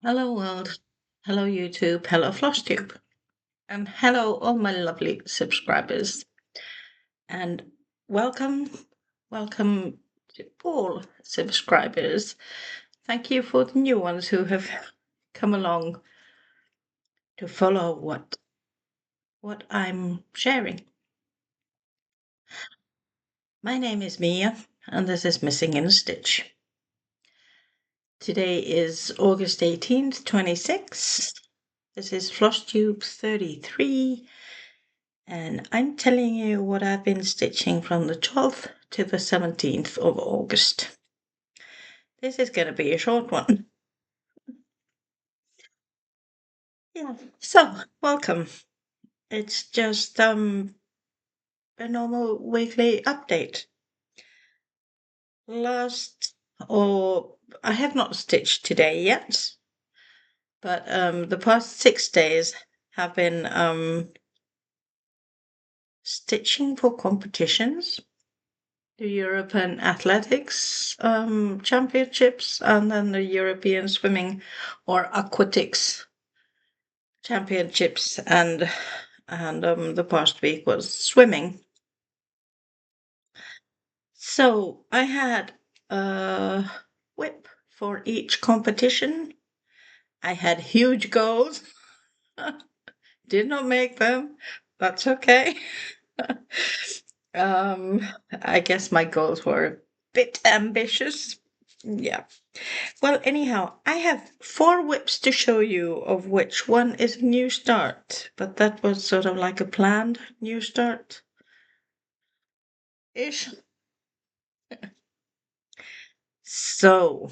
Hello world, hello YouTube, hello Flosstube, and hello all my lovely subscribers. And welcome to all subscribers. Thank you for the new ones who have come along to follow what I'm sharing. My name is Mia, and this is Missing in a Stitch. Today is August 18th, 26. This is Flosstube 33. And I'm telling you what I've been stitching from the 12th to the 17th of August. This is going to be a short one. Yeah, so welcome. It's just a normal weekly update. I have not stitched today yet, but the past 6 days have been stitching for competitions, the European Athletics Championships, and then the European Swimming or Aquatics Championships, and the past week was swimming. So I had a whip for each competition. I had huge goals. Did not make them. That's okay. I guess my goals were a bit ambitious. Yeah. Well, anyhow, I have 4 whips to show you, of which one is a new start, but that was sort of like a planned new start ish. So,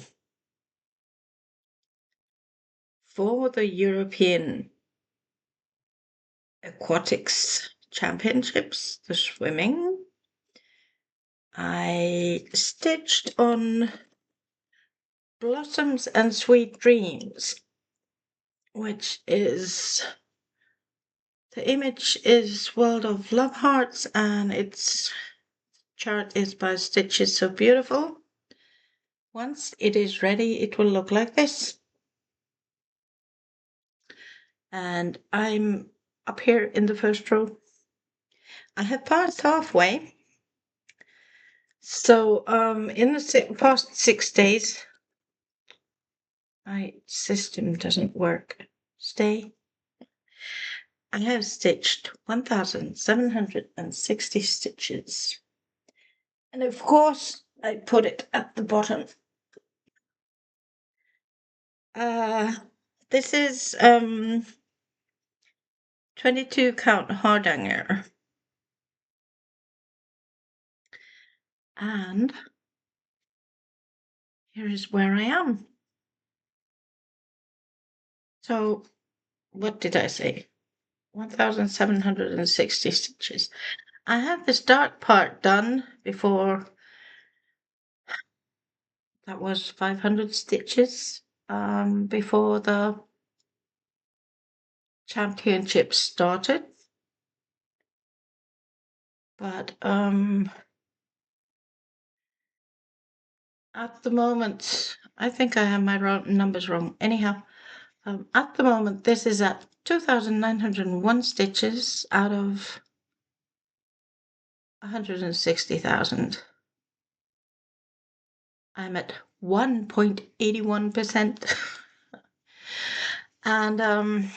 for the European Aquatics Championships, the swimming, I stitched on Blossoms and Sweet Dreams, which is the image is World of Love Hearts, and its chart is by Stitches So Beautiful. Once it is ready, it will look like this. And I'm up here in the first row. I have passed halfway. So in the past 6 days, my system doesn't work. Stay. I have stitched 1,760 stitches. And of course, I put it at the bottom. This is 22 count hardanger. And here is where I am. So, what did I say? 1,760 stitches. I have this dark part done before. That was 500 stitches before the championship started. But at the moment, I think I have my numbers wrong. Anyhow, at the moment, this is at 2,901 stitches out of 160,000. I'm at 1.81%. And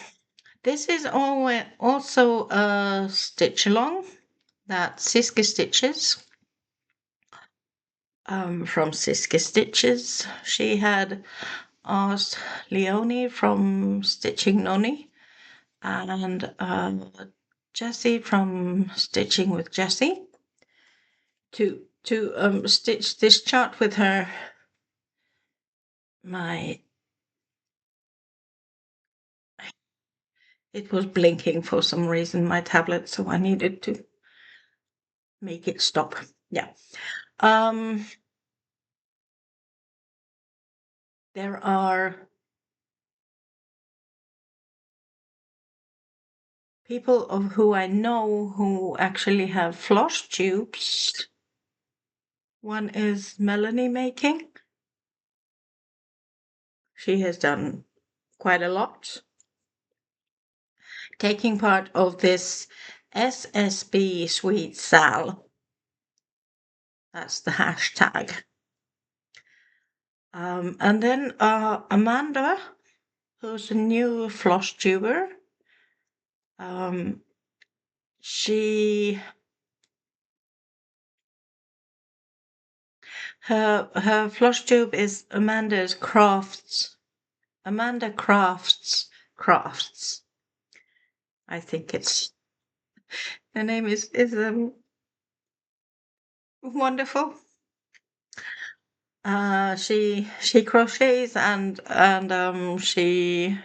this is also a stitch along that Siske stitches. From Siske Stitches. She had asked Leonie from Stitching Noni and Jessie from Stitching with Jessie to stitch this chart with her. It was blinking for some reason, my tablet, so I needed to make it stop. Yeah. There are people of who I know who actually have Flosstubes. One is Melanie making. She has done quite a lot, taking part of this SSB Sweet Sal. That's the hashtag. And then Amanda, who's a new Flosstuber, she her Flosstube is Amanda Crafts. I think it's the name is wonderful. She crochets and she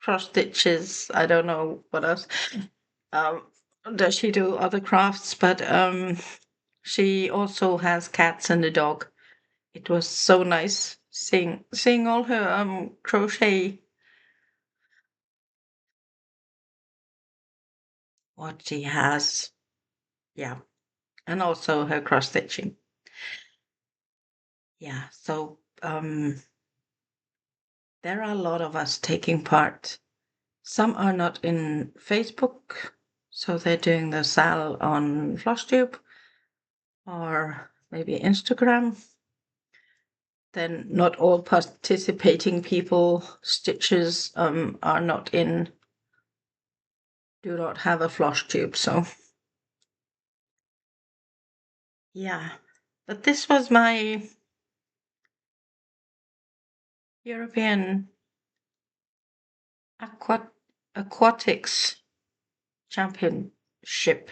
cross stitches. I don't know what else. Does she do other crafts? But she also has cats and a dog. It was so nice seeing all her crochet. What she has, yeah, and also her cross stitching. Yeah, so there are a lot of us taking part. Some are not in Facebook, so they're doing the sale on Flosstube or maybe Instagram. Then not all participating people stitches are not in, do not have a Flosstube, so yeah. But this was my European aquatics championship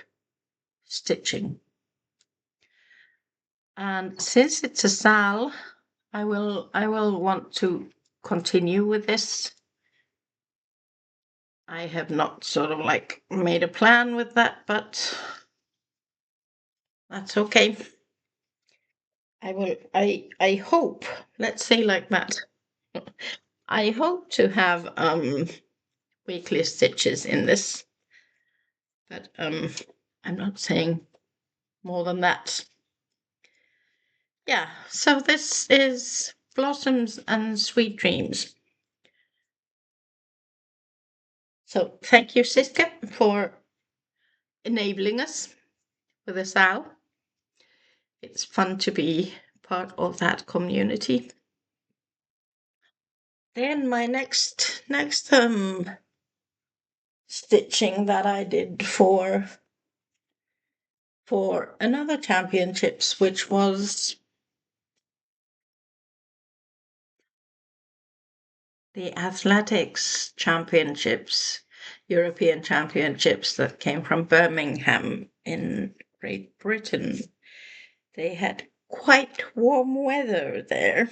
stitching. And since it's a sal, I will want to continue with this. I have not sort of like made a plan with that, but that's okay. I hope, let's say like that. I hope to have weekly stitches in this, but I'm not saying more than that. Yeah, so this is Blossoms and Sweet Dreams. So thank you, Siske, for enabling us with a sal. It's fun to be part of that community. Then my next stitching that I did for another championships, which was the athletics championships, European championships that came from Birmingham in Great Britain. They had quite warm weather there.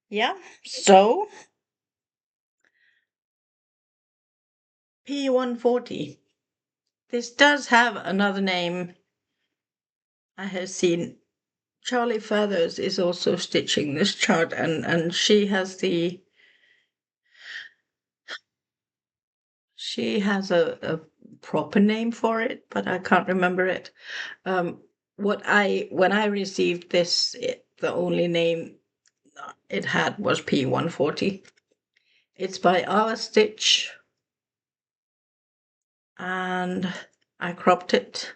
Yeah, so P140. This does have another name. I have seen Charlie Feathers is also stitching this chart, and she has a proper name for it, but I can't remember it. When I received this, the only name it had was P140. It's by Our Stitch, and I cropped it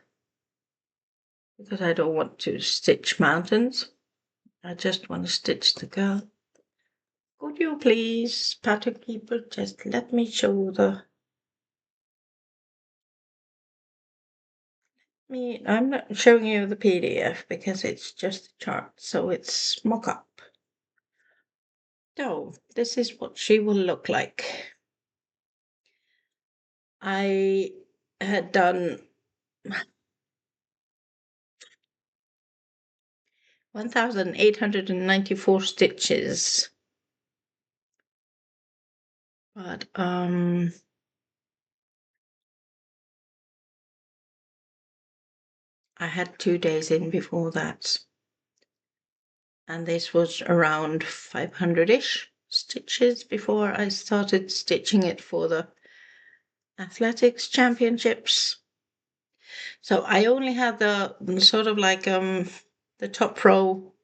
because I don't want to stitch mountains. I just want to stitch the girl. Could you please, pattern keeper, just let me show I'm not showing you the PDF because it's just a chart, so it's mock-up. So this is what she will look like. I had done 1,894 stitches, but I had 2 days in before that, and this was around 500-ish stitches before I started stitching it for the athletics championships. So I only had the sort of like the top row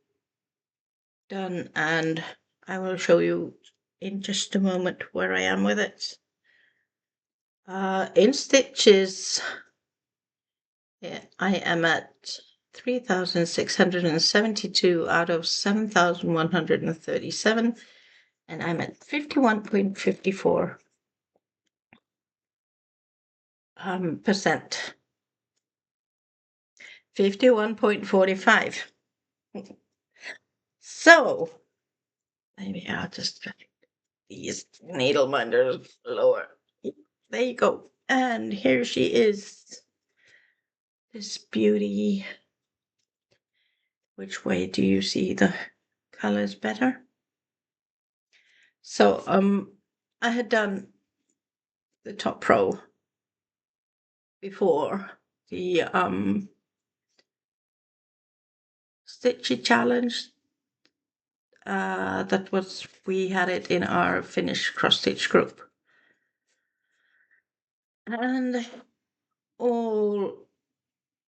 done, and I will show you in just a moment where I am with it. In stitches, I am at 3,672 out of 7,137, and I'm at 51.54 percent. 51.45. So maybe I'll just put these needle minders lower. There you go. And here she is. This beauty. Which way do you see the colors better? So I had done the top row before the stitchy challenge. That was, we had it in our Finnish cross stitch group, and all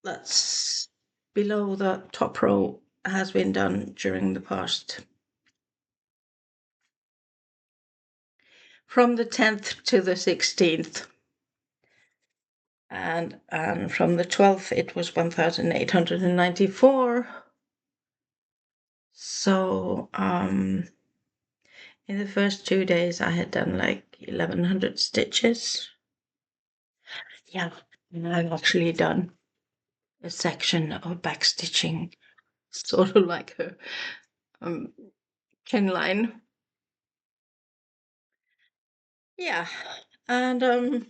that's below the top row has been done during the past, from the 10th to the 16th, and from the 12th it was 1,894. So in the first 2 days I had done like 1,100 stitches. Yeah, and I've actually done a section of back stitching, sort of like a chin line. Yeah, and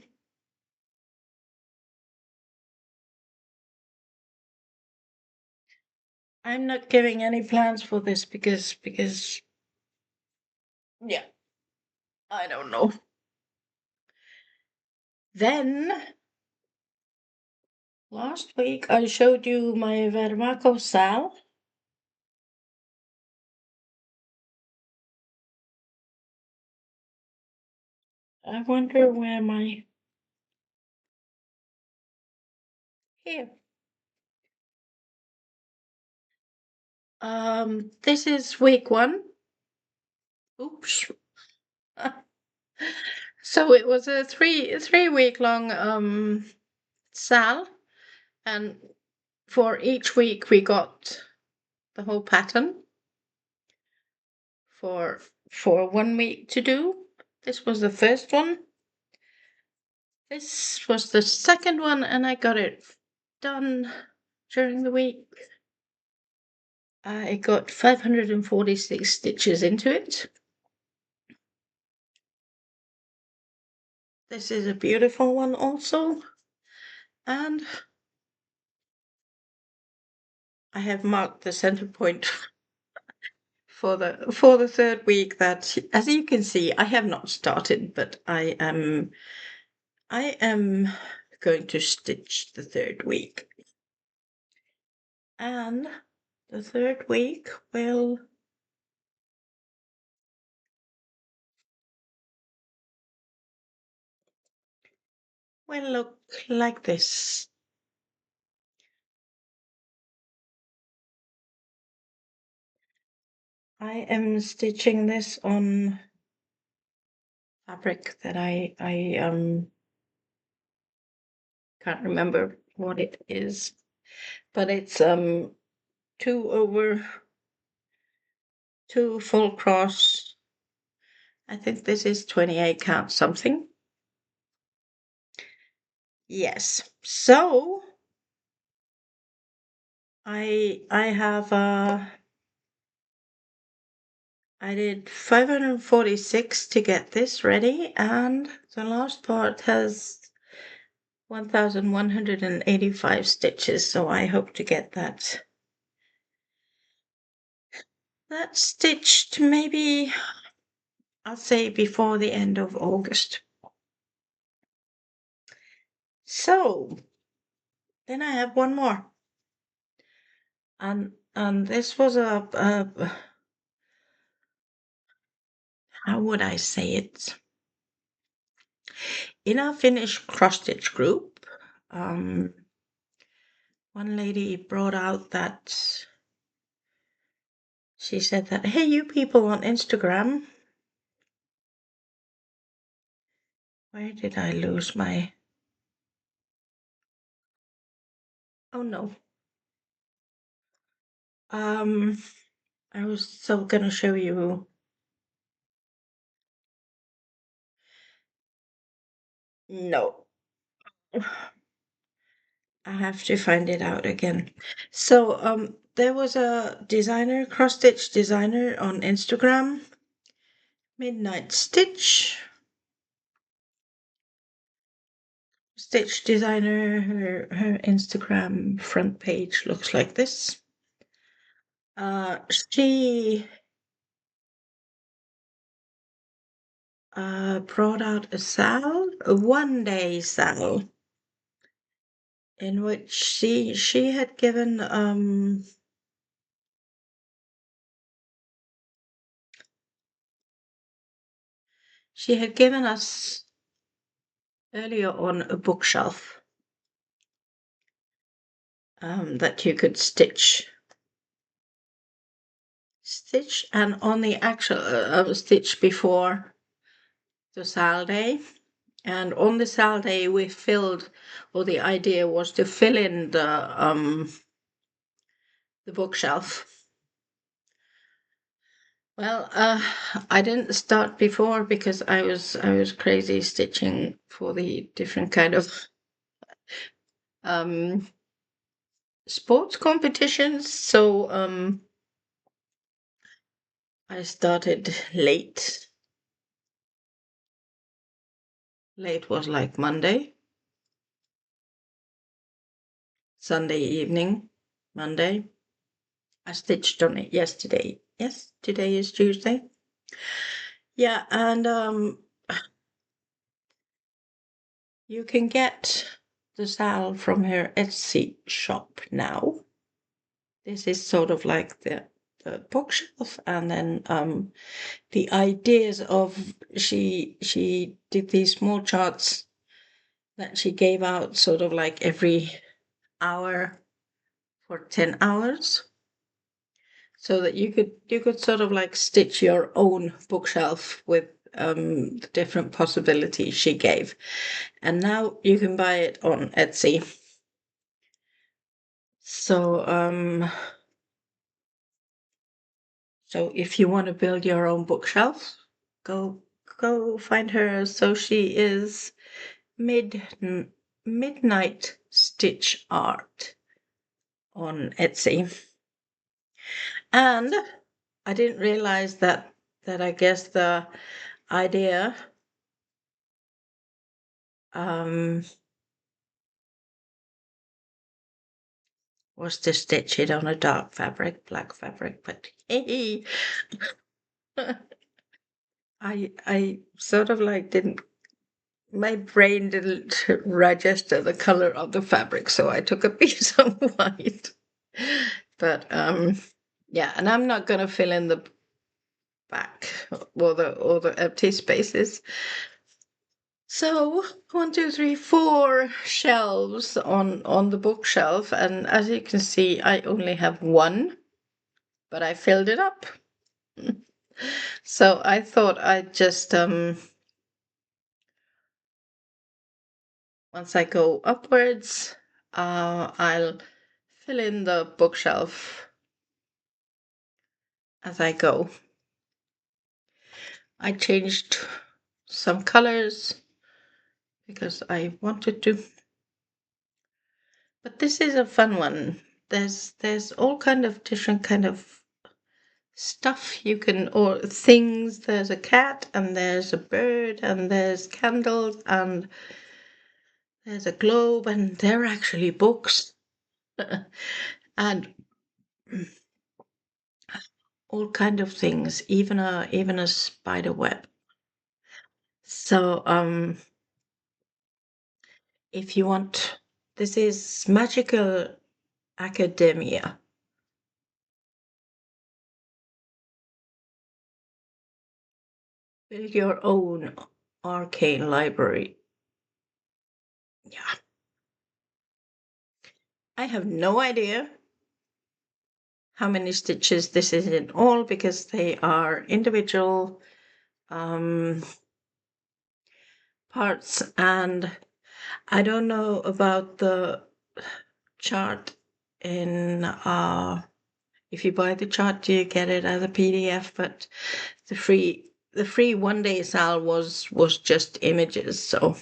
I'm not giving any plans for this because yeah, I don't know. Then last week I showed you my Vermaco Sal. I wonder where my, here. This is week 1. Oops. So it was a three week long sal, and for each week we got the whole pattern for 1 week to do. This was the first one. This was the second one, and I got it done during the week. I got 546 stitches into it. This is a beautiful one also, and I have marked the center point for the third week. That, as you can see, I have not started, but I am going to stitch the third week, and the third week will look like this. I am stitching this on fabric that I can't remember what it is, but it's 2/2 full cross. I think this is 28 count something. Yes. So I have I did 546 to get this ready, and the last part has 1,185 stitches, so I hope to get that stitched maybe, I'll say, before the end of August. So then I have one more, and this was a how would I say it? In our Finnish cross stitch group, one lady brought out that she said that, hey, you people on Instagram, Where did I lose my... Oh no. I was so gonna show you. No. I have to find it out again. So, there was a designer, cross-stitch designer on Instagram, Midnight Stitch. Stitch designer, her Instagram front page looks like this. She brought out a sal, a one-day sal, in which she had given us earlier on a bookshelf that you could stitch, and on the actual stitch before the sal day. And on the sal day, we filled, or the idea was to fill in the bookshelf. Well, I didn't start before because I was crazy stitching for the different kind of sports competitions. So I started late. Late was like Monday, Sunday evening, Monday. I stitched on it yesterday. Yes, today is Tuesday. Yeah, and you can get the sal from her Etsy shop now. This is sort of like the bookshelf, and then the ideas of she did these small charts that she gave out sort of like every hour for 10 hours, so that you could sort of like stitch your own bookshelf with the different possibilities she gave. And now you can buy it on Etsy. So so if you want to build your own bookshelf, go find her. So she is Midnight Stitch Art on Etsy. And I didn't realize that I guess the idea was to stitch it on a dark fabric, black fabric, but hey, I sort of like didn't, my brain didn't register the color of the fabric, so I took a piece of white. But yeah, and I'm not gonna fill in the back or the empty spaces. So 1, 2, 3, 4 shelves on the bookshelf, and as you can see, I only have one, but I filled it up. So I thought I'd just once I go upwards, I'll fill in the bookshelf as I go. I changed some colors because I wanted to. But this is a fun one. There's all kind of different kind of stuff you can, or things. There's a cat and there's a bird and there's candles and there's a globe, and they're actually books. And all kind of things, even a spider web. So if you want, this is Magical Academia. Build your own arcane library. Yeah. I have no idea how many stitches this is in all, because they are individual parts, and I don't know about the chart in if you buy the chart, do you get it as a PDF? But the free 1 day sale was just images, so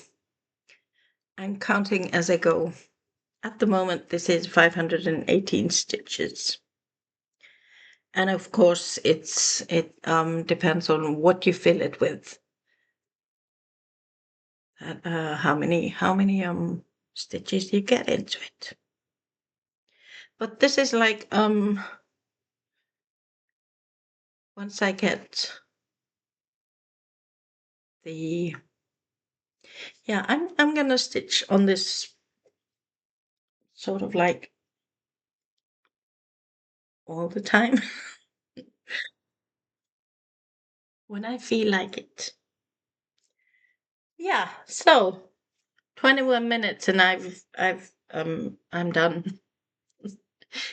I'm counting as I go. At the moment, this is 518 stitches. And of course, it depends on what you fill it with. How many stitches you get into it. But this is like once I get the I'm gonna stitch on this sort of like all the time when I feel like it. Yeah, so 21 minutes and I'm done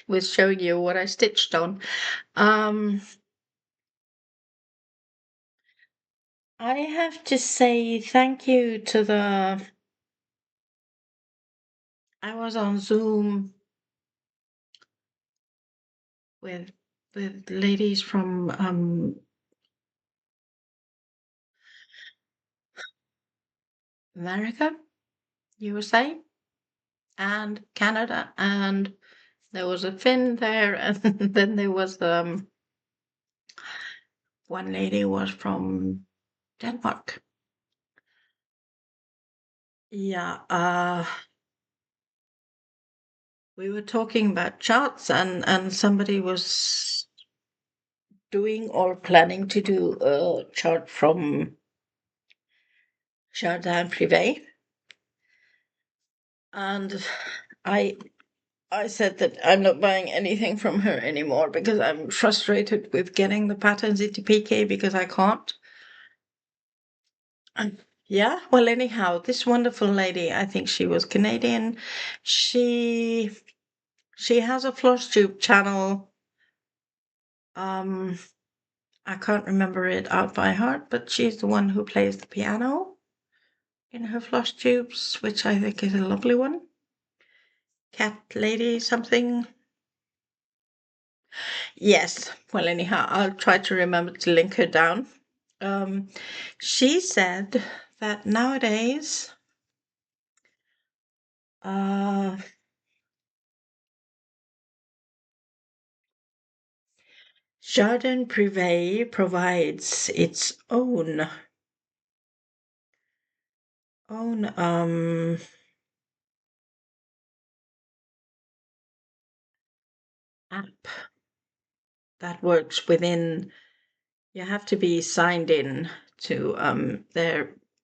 with showing you what I stitched on. I have to say thank you to I was on Zoom with ladies from America, USA, and Canada, and there was a Finn there, and then there was one lady was from Denmark. Yeah, we were talking about charts, and somebody was doing or planning to do a chart from Jardin Privé, and I I said that I'm not buying anything from her anymore because I'm frustrated with getting the patterns into PK because I can't. Yeah, well, anyhow, this wonderful lady, I think she was Canadian. She has a Flosstube channel. I can't remember it out by heart, but she's the one who plays the piano in her Flosstubes, which I think is a lovely one. Cat lady something. Yes. Well, anyhow, I'll try to remember to link her down. She said that nowadays, Jardin Privé provides its own app that works within. You have to be signed in to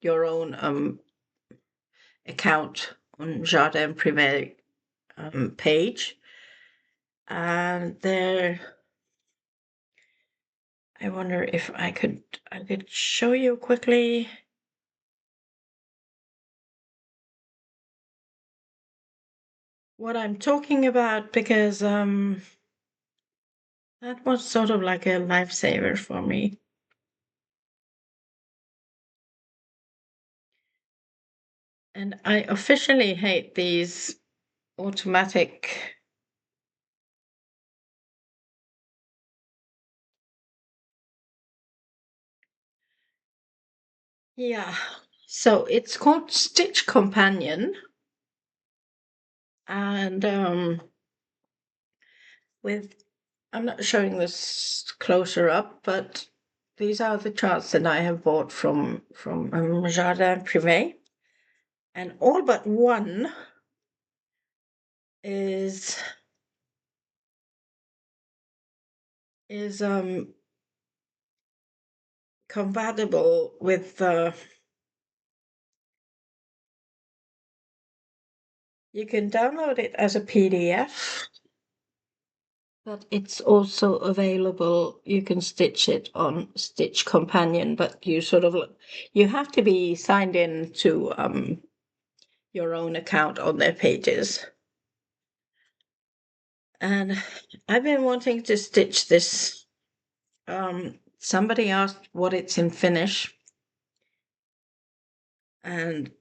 your own account on Jardin Privé page, and there. I wonder if I could show you quickly. What I'm talking about, because that was sort of like a lifesaver for me. And I officially hate these automatic. Yeah, so it's called Stitch Companion, and with I'm not showing this closer up, but these are the charts that I have bought from Jardin Privé, and all but one is compatible with you can download it as a PDF, but it's also available. You can stitch it on Stitch Companion, but you have to be signed in to your own account on their pages. And I've been wanting to stitch this. Somebody asked what it's in Finnish, And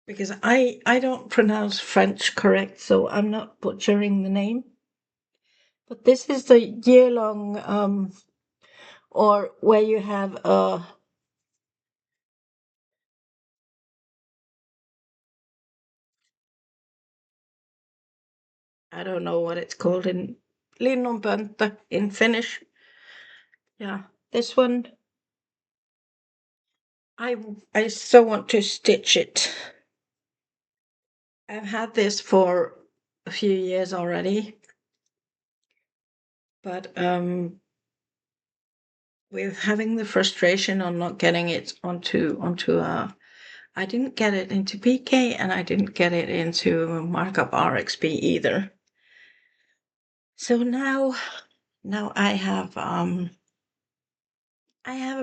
because I don't pronounce French correct, so I'm not butchering the name. But this is the year-long, or where you have I don't know what it's called in linnunpönttö in Finnish. Yeah, this one. I so want to stitch it. I've had this for a few years already, but with having the frustration on not getting it onto I didn't get it into PK and I didn't get it into markup RXP either. So now I have a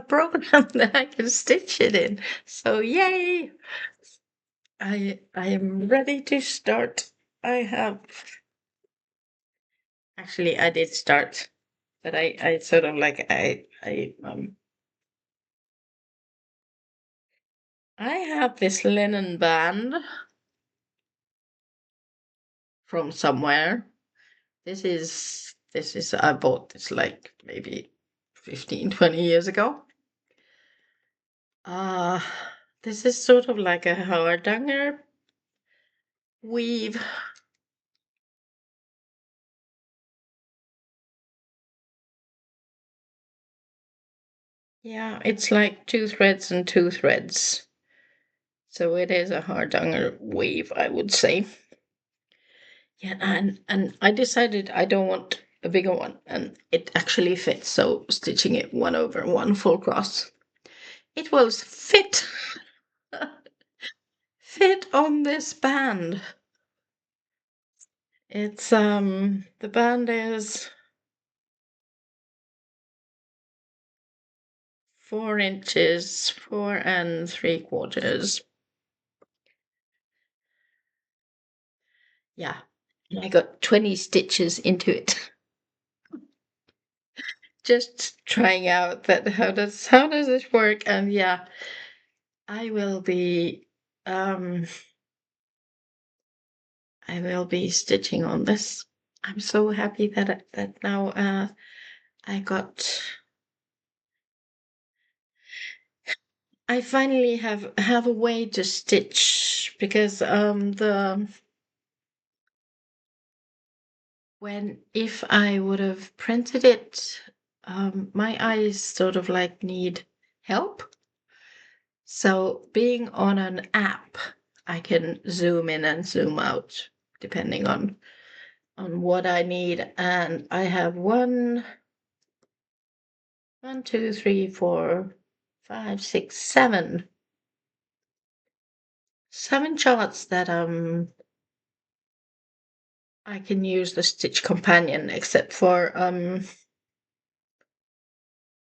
program that I can stitch it in. So yay! I am ready to start. Actually I did start, but I sort of like I have this linen band from somewhere. This is I bought this like maybe 15, 20 years ago. Uh this is sort of like a hardanger weave. Yeah, it's like 2 threads and 2 threads. So it is a hardanger weave, I would say. Yeah, and I decided I don't want a bigger one, and it actually fits. So stitching it 1/1 full cross, it will fit fit on this band. It's the band is 4 inches, 4 3/4. Yeah, and I got 20 stitches into it. Just trying out that how does this work? And yeah, I will be um I will be stitching on this. I'm so happy that now I got I finally have a way to stitch because the when if I would have printed it, my eyes sort of like need help. So being on an app, I can zoom in and zoom out depending on what I need. And I have one, two, three, four, five, six, seven charts that I can use the stitch companion, except for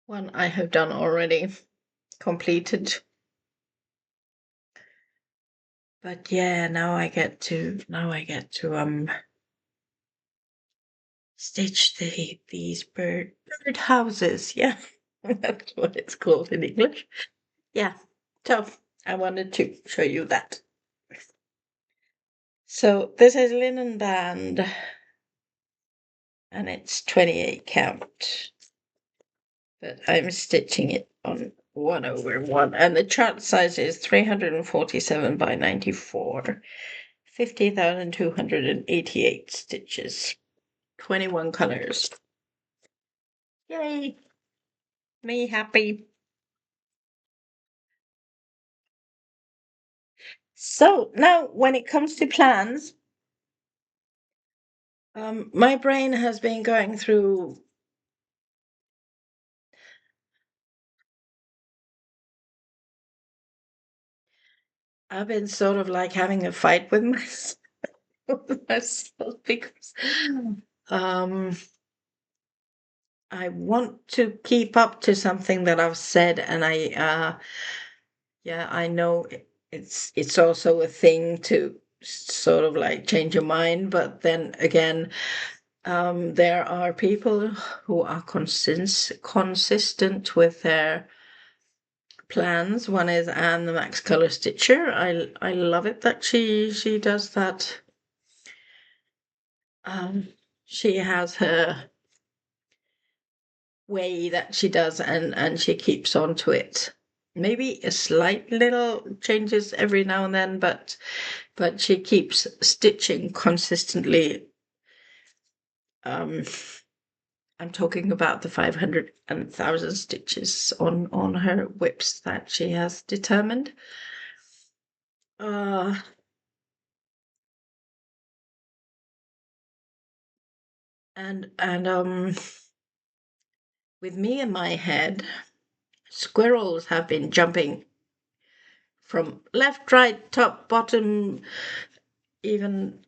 one I have done already, completed. But yeah, now I get to stitch these bird houses. Yeah, that's what it's called in English. Yeah, so I wanted to show you that. So this is linen band, and it's 28 count. But I'm stitching it on 1/1, and the chart size is 347 by 94, 50,288 stitches, 21 colors. Yay! Me happy. So now, when it comes to plans, my brain has been going through. I've been sort of like having a fight with myself because um, I want to keep up to something that I've said, and yeah, I know it's also a thing to sort of like change your mind, but then again, there are people who are consistent with their plans. One is Anne the Max Color Stitcher. I love it that she does that. She has her way that she does, and she keeps on to it. Maybe a slight little changes every now and then, but she keeps stitching consistently. I'm talking about the 500 and 1,000 stitches on her whips that she has determined. And with me in my head, squirrels have been jumping from left, right, top, bottom, even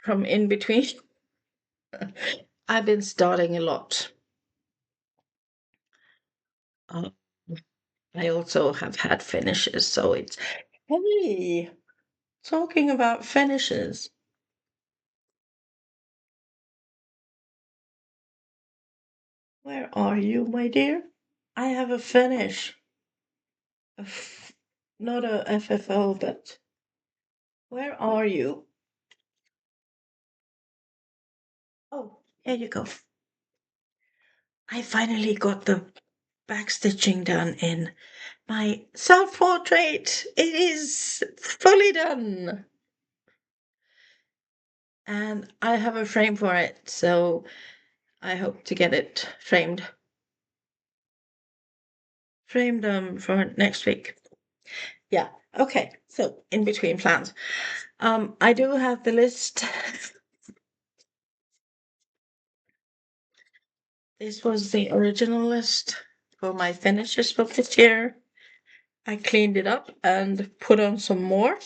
from in between. I've been starting a lot. I also have had finishes, so it's hey, talking about finishes. Where are you, my dear? I have a finish. Not a FFO, but where are you? Oh, here you go. I finally got the backstitching done in my self-portrait. It is fully done. And I have a frame for it, so I hope to get it framed for next week. Yeah, okay. So in between plans. I do have the list. This was the original list for my finishes for this year. I cleaned it up and put on some more.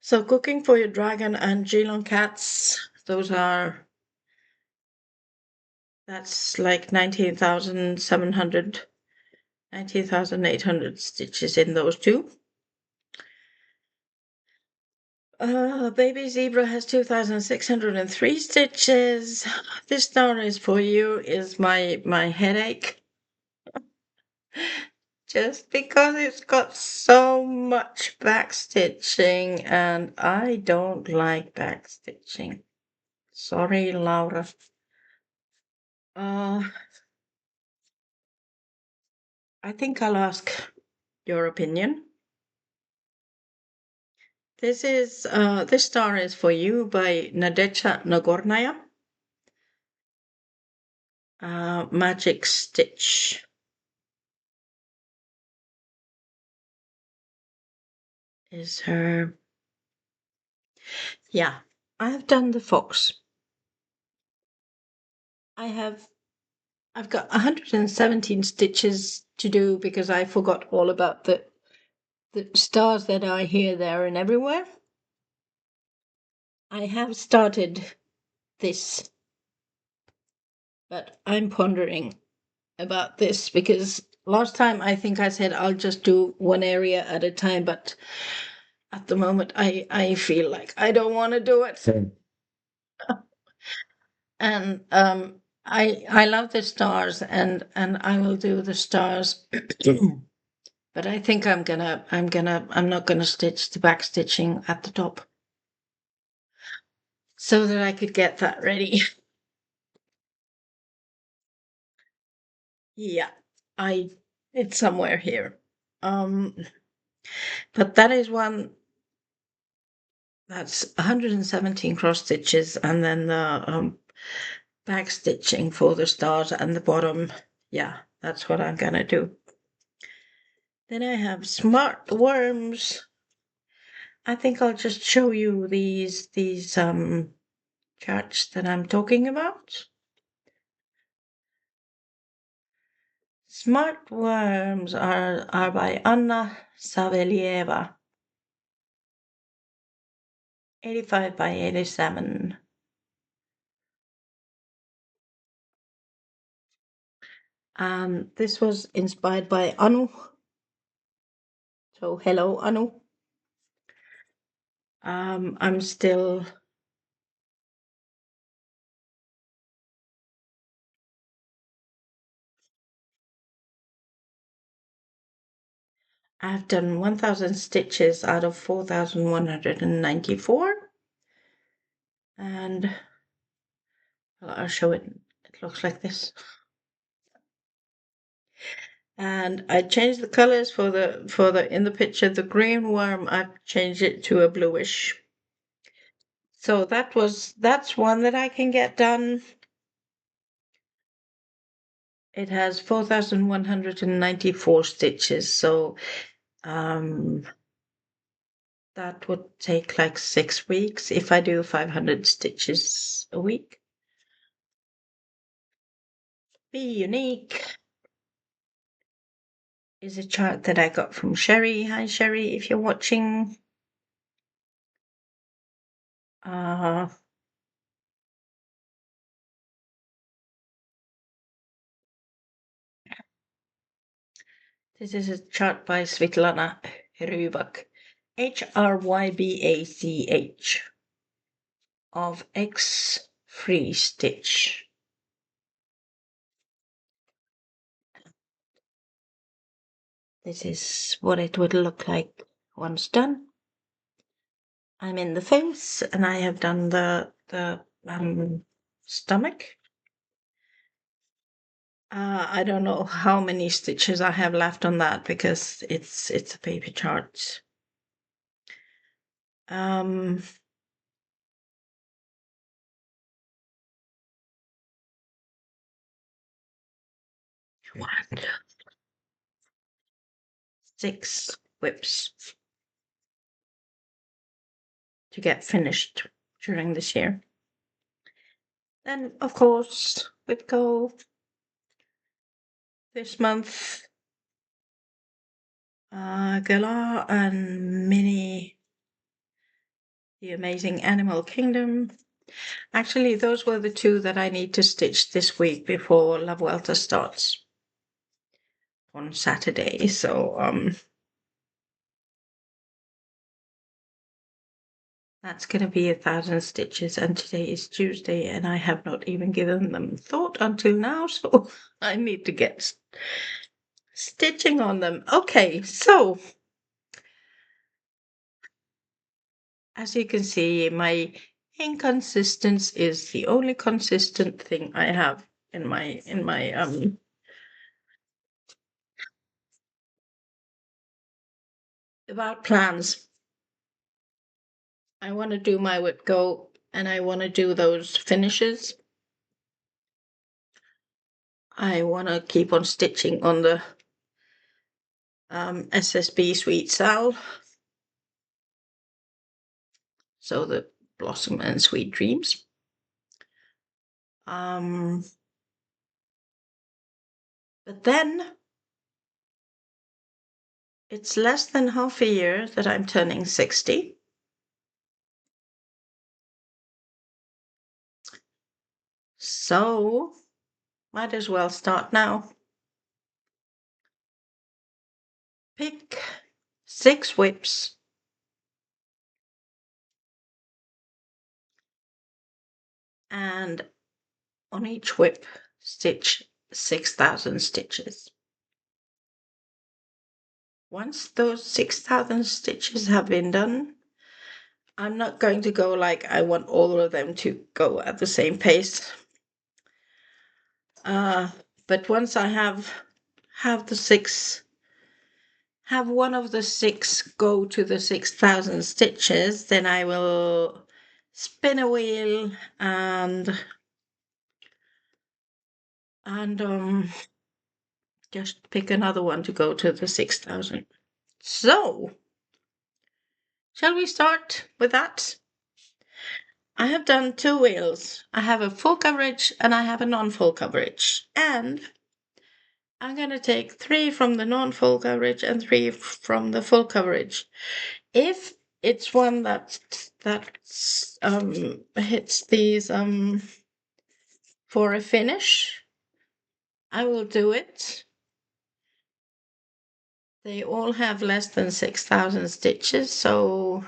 So cooking for your dragon and Geelong cats, that's like 19,700, 19,800 stitches in those two. Baby zebra has 2,603 stitches. This star is for you is my headache. Just because it's got so much backstitching, and I don't like backstitching. Sorry, Laura. I think I'll ask your opinion. This star is for you by Nadecha Nagornaya. Magic Stitch is her. Yeah, I have done the fox. I've got 117 stitches to do because I forgot all about the stars that are here, there, and everywhere. I have started this, but I'm pondering about this because last time I think I said I'll just do one area at a time, but at the moment I feel like I don't want to do it. Same. And I love the stars, and I will do the stars. But I think I'm not gonna stitch the back stitching at the top so that I could get that ready. Yeah, it's somewhere here. But that is one that's 117 cross stitches, and then the back stitching for the stars and the bottom. Yeah, that's what I'm gonna do. Then I have smart worms. I think I'll just show you these charts that I'm talking about. Smart worms are by Anna Savelieva. 85 by 87. This was inspired by Anu. So hello, Anu. I'm still I've done 1,000 stitches out of 4,194. And well, I'll show it. It looks like this. And I changed the colors for the in the picture, the green worm, I've changed it to a bluish. So that's one that I can get done. It has 4,194 stitches, so that would take like 6 weeks if I do 500 stitches a week. Be Unique is a chart that I got from Sherry. Hi Sherry, if you're watching. This is a chart by Svetlana Rybak, Hrybach, of X free stitch. This is what it would look like once done. I'm in the face and I have done the stomach. I don't know how many stitches I have left on that because it's a paper chart. One, 6 whips to get finished during this year. Then, of course, we'd go this month, Gala and Minnie, The Amazing Animal Kingdom. Actually, those were the 2 that I need to stitch this week before La Vuelta starts on Saturday. So, that's going to be 1,000 stitches, and today is Tuesday, and I have not even given them thought until now, so I need to get stitching on them. Okay, so as you can see, my inconsistence is the only consistent thing I have in my about plans. I want to do my whip go, and I want to do those finishes. I want to keep on stitching on the SSB Sweet Sal. So the Blossom and Sweet Dreams. But then it's less than half a year that I'm turning 60. So might as well start now. Pick 6 whips. And on each whip, stitch 6,000 stitches. Once those 6,000 stitches have been done, I'm not going to go like I want all of them to go at the same pace. But once I have the 6, have one of the 6 go to the 6,000 stitches, then I will spin a wheel and just pick another one to go to the 6,000. So, shall we start with that? I have done 2 wheels. I have a full coverage and I have a non-full coverage. And I'm going to take 3 from the non-full coverage and 3 from the full coverage. If it's one that hits these for a finish, I will do it. They all have less than 6,000 stitches, so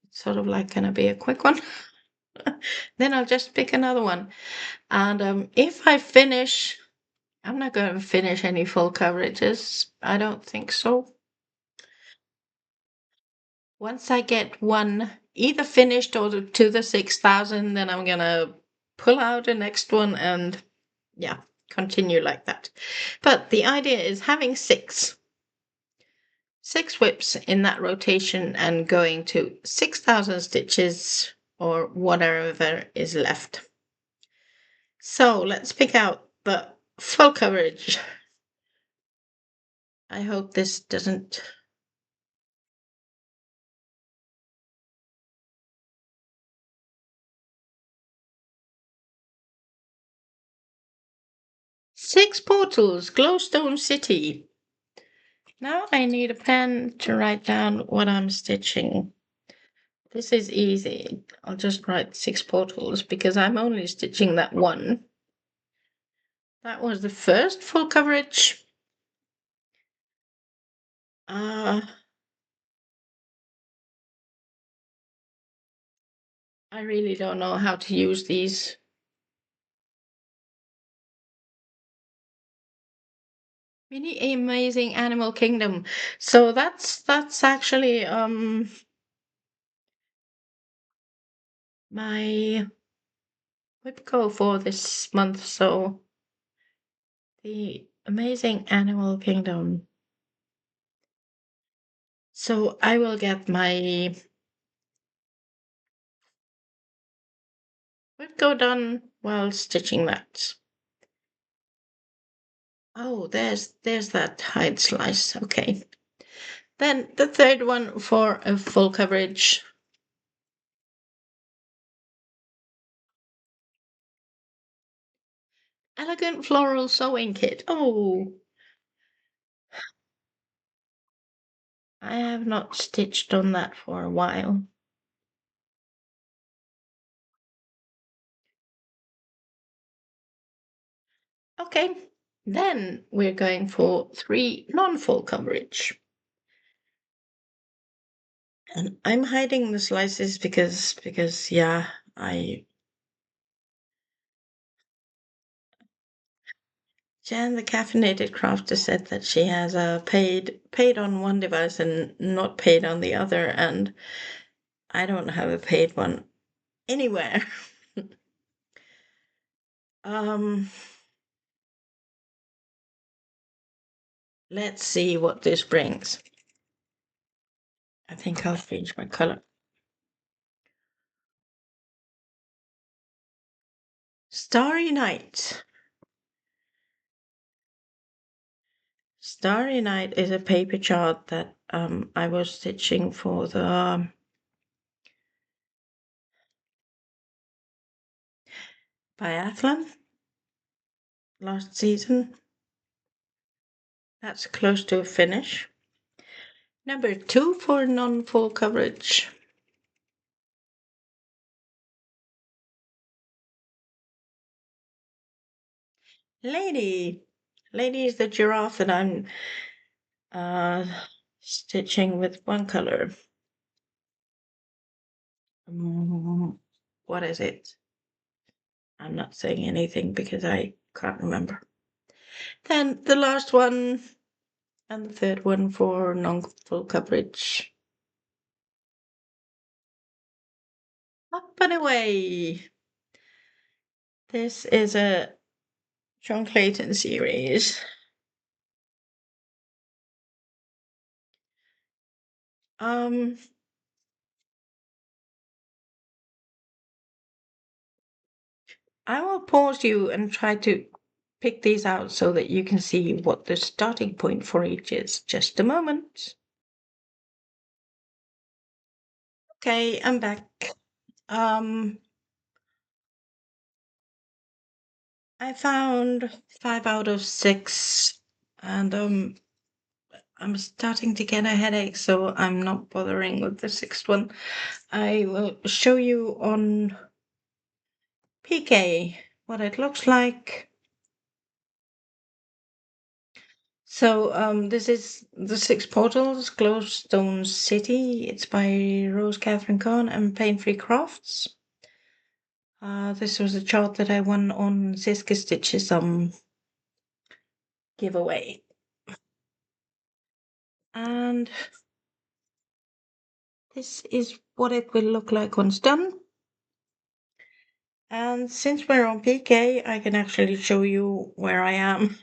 it's sort of like going to be a quick one. Then I'll just pick another one. And if I finish, I'm not going to finish any full coverages. I don't think so. Once I get one either finished or to the 6,000, then I'm gonna pull out the next one and yeah, continue like that. But the idea is having six whips in that rotation and going to 6,000 stitches or whatever is left. So let's pick out the full coverage. I hope this doesn't. Six portals, glowstone city. Now I need a pen to write down what I'm stitching. This is easy. I'll just write six portals because I'm only stitching that one. That was the first full coverage. I really don't know how to use these. Mini Amazing Animal Kingdom. So that's actually my whip goal for this month. So the Amazing Animal Kingdom. So I will get my whip go done while stitching that. Oh, there's that hide slice. Okay. Then the third one for a full coverage. Elegant floral sewing kit. Oh, I have not stitched on that for a while. Okay, then we're going for 3 non-full coverage. And I'm hiding the slices because yeah, Jan, the caffeinated crafter, said that she has paid on one device and not paid on the other, and I don't have a paid one anywhere. Let's see what this brings. I think I'll change my color. Starry Night. Starry Night is a paper chart that I was stitching for the biathlon last season. That's close to a finish. Number 2 for non-full coverage. Lady. Lady is the giraffe that I'm stitching with one color. What is it? I'm not saying anything because I can't remember. Then the last one and the third one for non-full coverage. Up and away. This is a John Clayton series. I will pause you and try to pick these out so that you can see what the starting point for each is. Just a moment. Okay, I'm back. I found 5 out of 6, and I'm starting to get a headache, so I'm not bothering with the 6th one. I will show you on PK what it looks like. So this is the 6 portals, Glowstone City. It's by Rose Catherine Cohn and Pain Free Crafts. This was a chart that I won on Siske Stitches giveaway. And this is what it will look like when it's done. And since we're on PK, I can actually show you where I am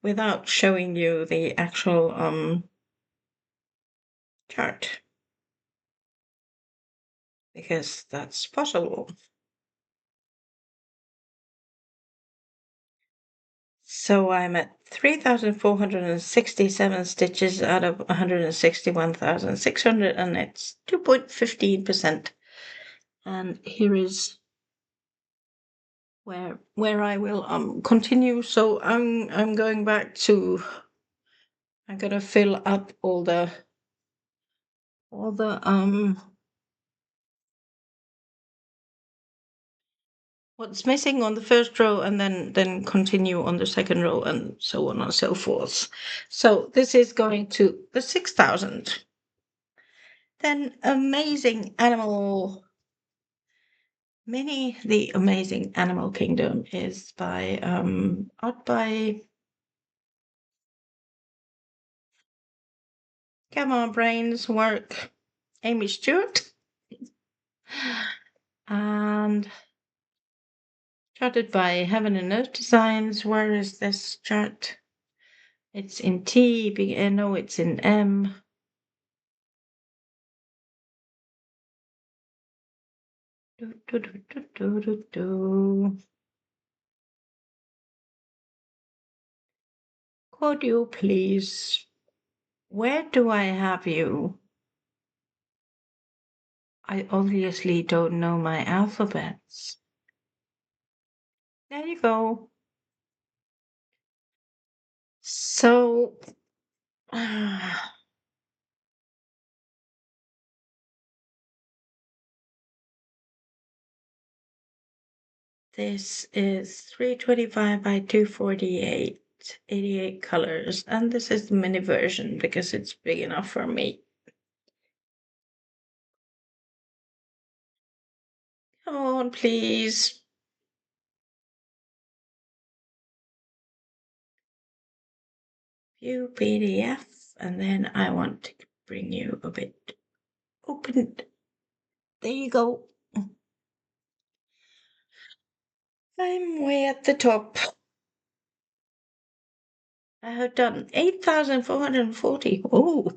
without showing you the actual chart, because that's possible. So I'm at 3,467 stitches out of 161,600, and it's 2.15%. And here is where I will continue. So I'm going back to, I'm gonna fill up all the what's missing on the first row, and then continue on the second row, and so on and so forth. So this is going to the 6,000. Then Amazing Animal Minnie, the Amazing Animal Kingdom is by art by, come on brains work, Amy Stewart, and charted by Heaven and Earth Designs. Where is this chart? It's in T, no, it's in M. Could you please, where do I have you? I obviously don't know my alphabets. There you go. So, this is 325 by 248, 88 colors, and this is the mini version because it's big enough for me. Come on, please. View PDF, and then I want to bring you a bit open. There you go. I'm way at the top. I have done 8,440. Oh.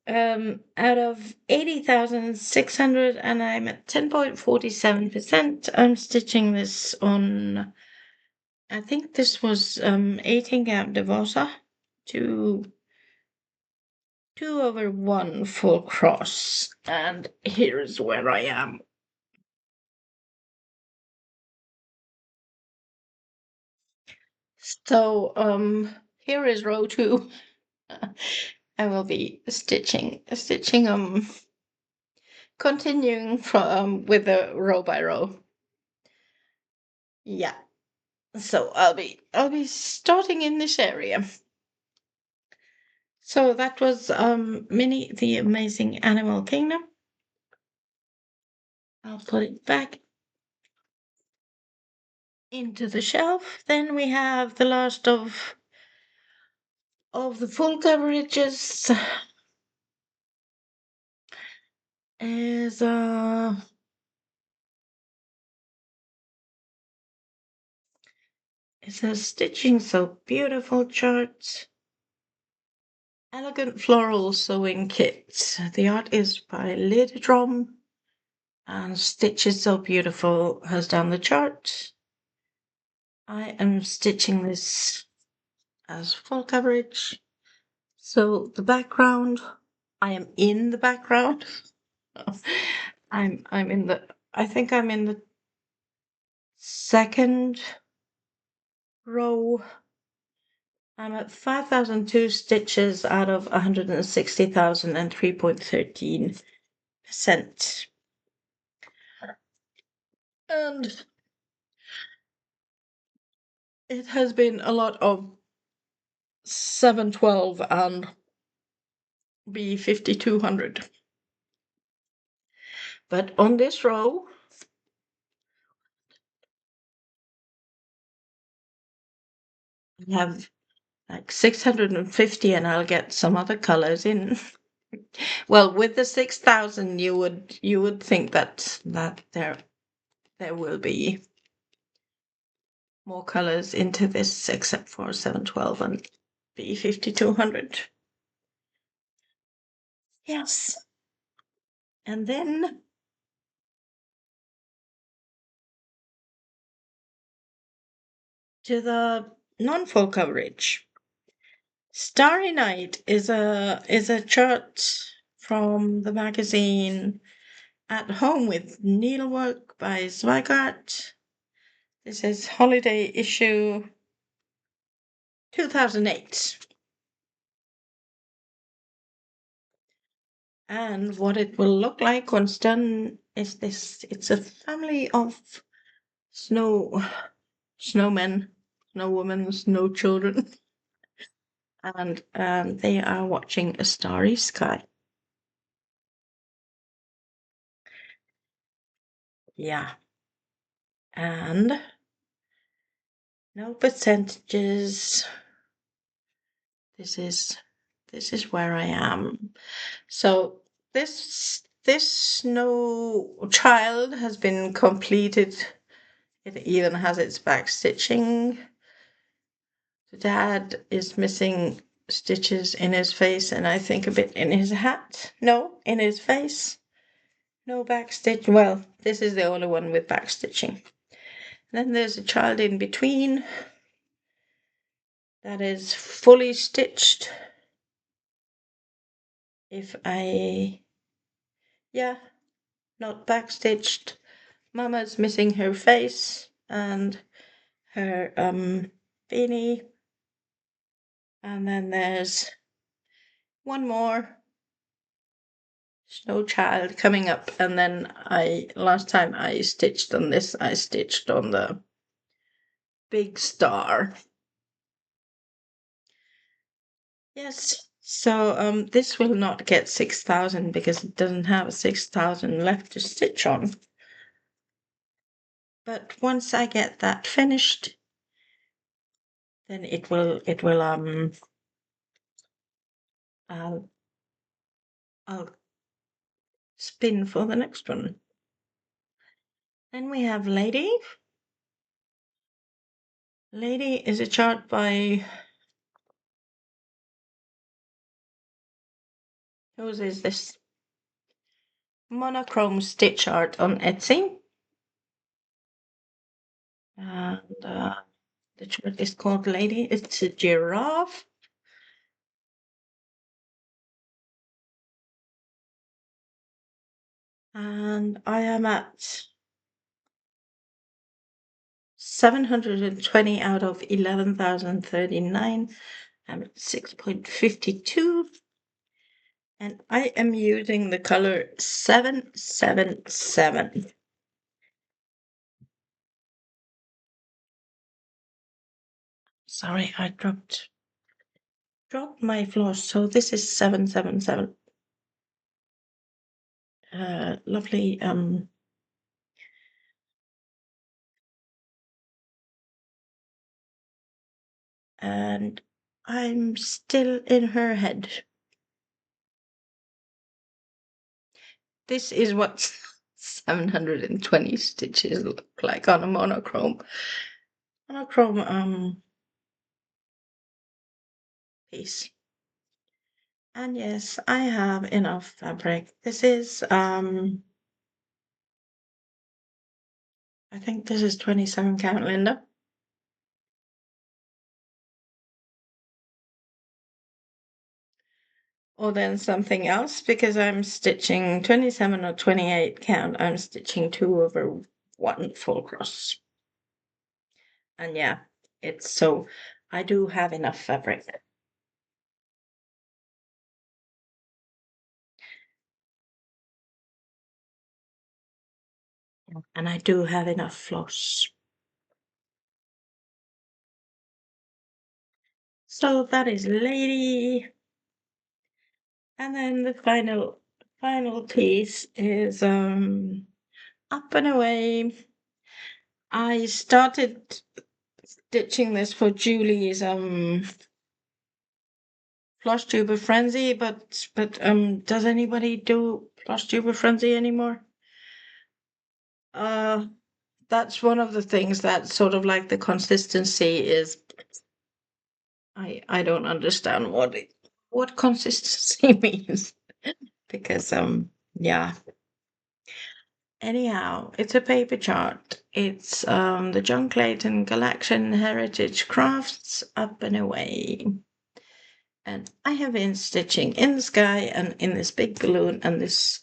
Out of 80,600, and I'm at 10.47%. I'm stitching this on, I think this was 18 gap Devosa to 2/1 full cross, and here's where I am. So here is row 2. I will be stitching continuing from with the row by row. Yeah. So I'll be starting in this area. So that was Minnie the Amazing Animal Kingdom. I'll put it back into the shelf. Then we have the last of the full coverages is it says stitching so beautiful charts. Elegant floral sewing kit. The art is by Lidrom, and stitches so beautiful has done the chart. I am stitching this as full coverage. So the background, I am in the background. I'm in the, I think I'm in the second row. I'm at 5,002 stitches out of 160,000 and 3.13%. And it has been a lot of 712 and B5200. But on this row, I have like 650, and I'll get some other colors in. Well, with the 6,000, you would think that there will be more colors into this, except for 712 and B5200. Yes. And then to the non-full coverage. Starry Night is a chart from the magazine At Home with Needlework by Zweigart. This is holiday issue 2008. And what it will look like once done is this. It's a family of snowmen, snow women, snow children, and they are watching a starry sky. Yeah. And no percentages. This is where I am. So this snow child has been completed. It even has its back stitching. The dad is missing stitches in his face and I think a bit in his hat. No, in his face. No back stitch. Well, this is the only one with back stitching. Then there's a child in between that is fully stitched. Yeah, not back stitched. Mama's missing her face and her beanie. And then there's one more snow child coming up. And then last time I stitched on this, I stitched on the big star. Yes, so this will not get 6,000 because it doesn't have 6,000 left to stitch on. But once I get that finished, then it will I'll spin for the next one. Then we have Lady. Lady is a chart by whose is this? Monochrome stitch art on Etsy. And the chart is called Lady. It's a giraffe. And I am at 720 out of 11,039. I'm at 6.52. And I am using the color 777. Sorry, I dropped my floss. So this is 777. Lovely and I'm still in her head. This is what 720 stitches look like on a monochrome piece. And yes, I have enough fabric. This is I think this is 27 count, Linda. Or then something else, because I'm stitching 27 or 28 count. I'm stitching 2 over 1 full cross. And yeah, it's so I do have enough fabric. And I do have enough floss. So that is Lady. And then the final piece is Up and Away. I started stitching this for Julie's Flosstuber frenzy, but does anybody do Flosstuber frenzy anymore? Uh, that's one of the things that sort of like the consistency is. I don't understand what consistency means because yeah. Anyhow, it's a paper chart. It's the John Clayton Collection Heritage Crafts Up and Away. And I have been stitching in the sky and in this big balloon, and this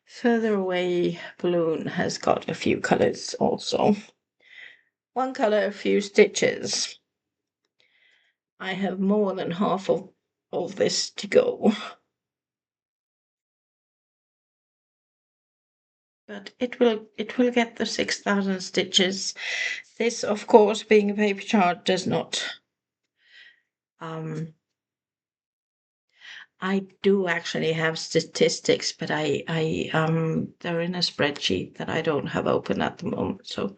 further away balloon has got a few colors also. One color, a few stitches. I have more than half of this to go. But it will get the 6,000 stitches. This, of course, being a paper chart, does not. I do actually have statistics, but they're in a spreadsheet that I don't have open at the moment. So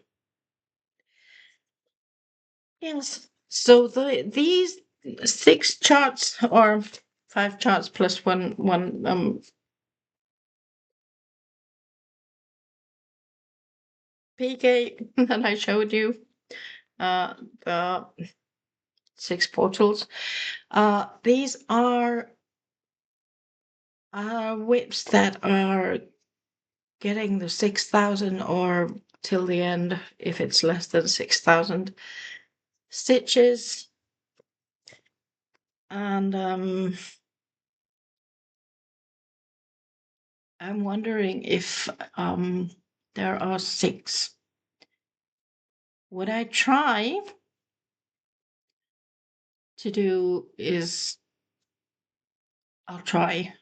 yes, so these 6 charts or 5 charts plus one PK that I showed you, the 6 portals. These are whips that are getting the 6,000 or till the end if it's less than 6,000 stitches. And I'm wondering if there are 6. What I try to do is I'll try.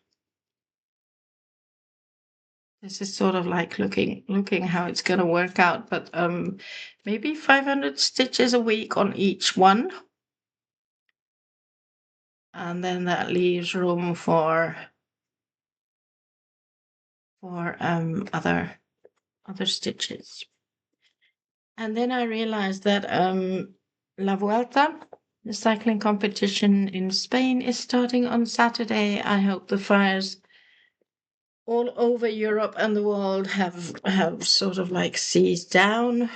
This is sort of like looking how it's gonna work out, but maybe 500 stitches a week on each one. And then that leaves room for other stitches. And then I realized that La Vuelta, the cycling competition in Spain, is starting on Saturday. I hope the fires all over Europe and the world have sort of like seized down.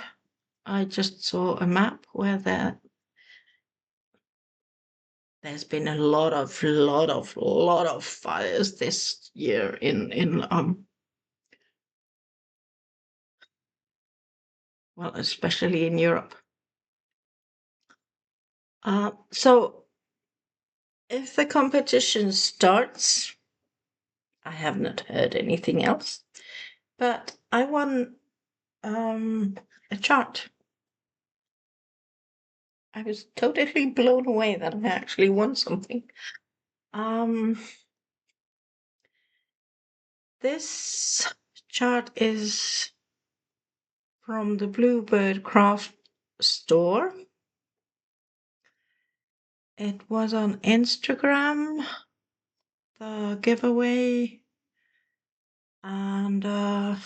I just saw a map where there's been a lot of fires this year in well, especially in Europe. So if the competition starts, I have not heard anything else, but I won a chart. I was totally blown away that I actually won something. This chart is from the Bluebird Craft store. It was on Instagram, the giveaway, and I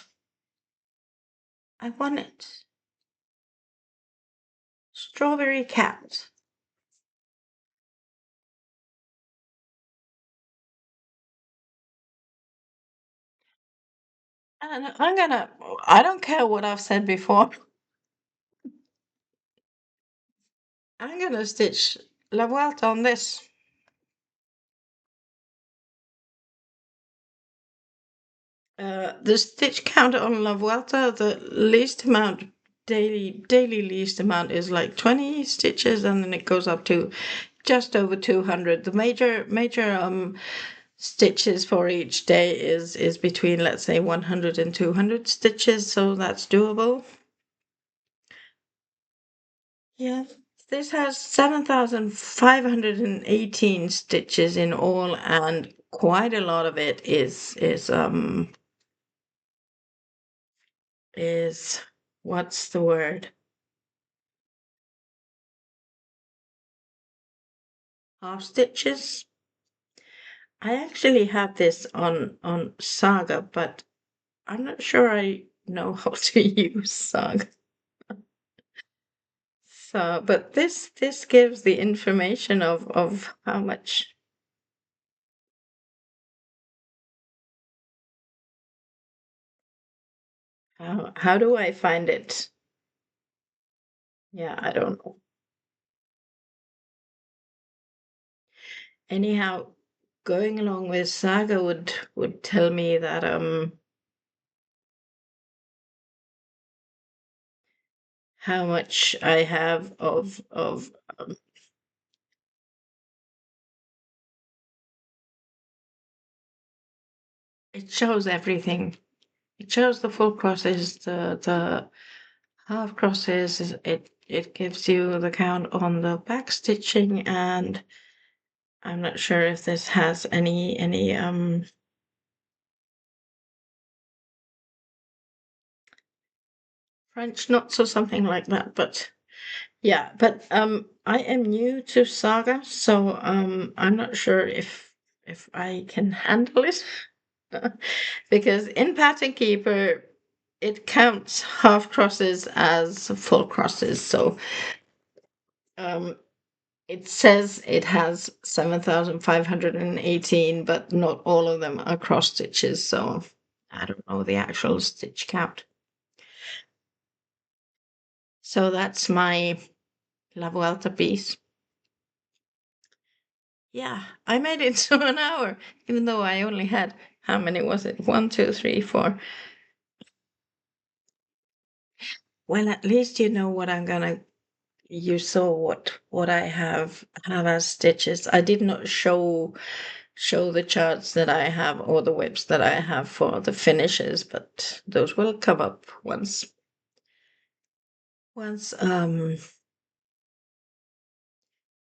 won it. Strawberry Cat. And I don't care what I've said before. I'm gonna stitch La Vuelta on this. The stitch count on La Vuelta, the least amount, daily least amount is like 20 stitches, and then it goes up to just over 200. The major stitches for each day is between, let's say, 100 and 200 stitches, so that's doable. Yeah, this has 7,518 stitches in all, and quite a lot of it is what's the word? Half stitches. I actually have this on Saga, but I'm not sure I know how to use Saga. So, but this gives the information of how much How do I find it? Yeah, I don't know. Anyhow, going along with Saga would tell me that how much I have of it shows everything. It shows the full crosses, the half crosses. It gives you the count on the back stitching, and I'm not sure if this has any French knots or something like that, but yeah, but I am new to Saga, so I'm not sure if I can handle it. Because in Pattern Keeper it counts half crosses as full crosses, so um it says it has 7,518, but not all of them are cross stitches, so I don't know the actual stitch count. So that's my La Vuelta piece. Yeah, I made it to an hour, even though I only had, how many was it? 1, 2, 3, 4. Well, at least you know what I'm gonna. You saw what I have as stitches. I did not show the charts that I have or the whips that I have for the finishes, but those will come up once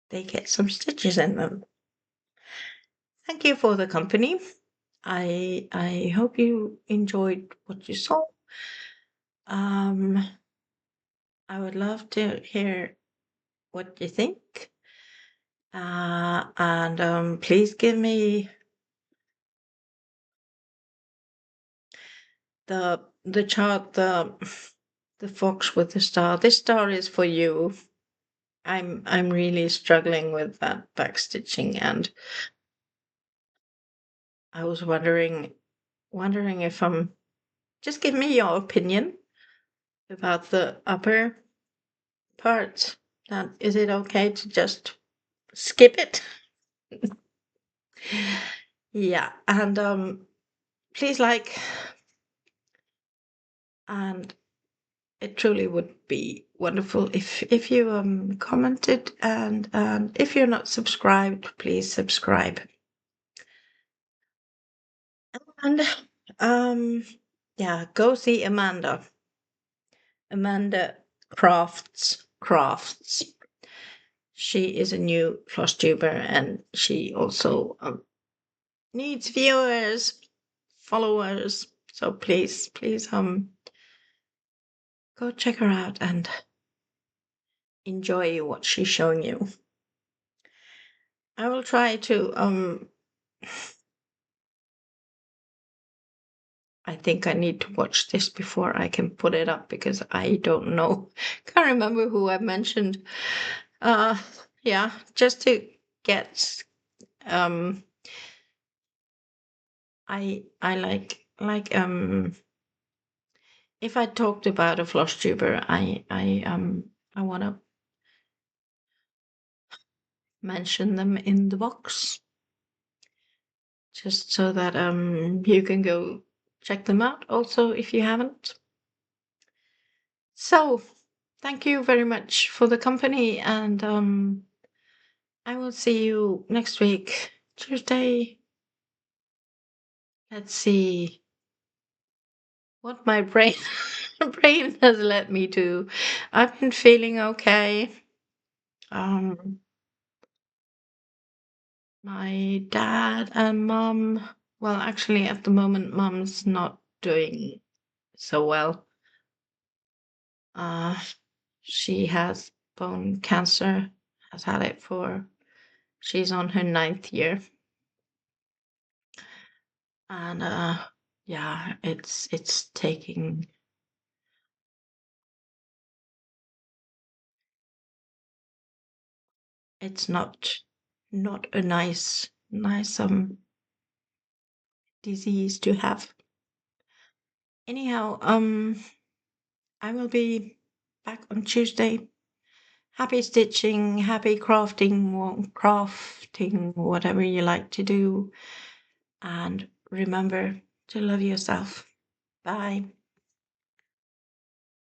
they get some stitches in them. Thank you for the company. I hope you enjoyed what you saw. Um, I would love to hear what you think. And please give me the chart, the fox with the star. This star is for you. I'm really struggling with that backstitching, and I was wondering if just give me your opinion about the upper part. That is it okay to just skip it? Yeah, and please like, and it truly would be wonderful if you commented, and if you're not subscribed, please subscribe. And yeah, go see Amanda. Amanda crafts. She is a new Flosstuber, and she also needs viewers, followers. So please go check her out and enjoy what she's showing you. I will try to I think I need to watch this before I can put it up, because I don't know. Can't remember who I mentioned. Uh yeah, just to get I like if I talked about a Flosstuber, I want to mention them in the box, just so that you can go check them out also if you haven't. So, thank you very much for the company, and I will see you next week, Tuesday. Let's see what my brain has led me to. I've been feeling okay. Um, my dad and mom, well, actually, at the moment, mom's not doing so well. Uh, she has bone cancer, has had it for, she's on her 9th year. And yeah, it's taking, it's not a nice disease to have. Anyhow, I will be back on Tuesday. Happy stitching, happy crafting, whatever you like to do. And remember to love yourself. Bye.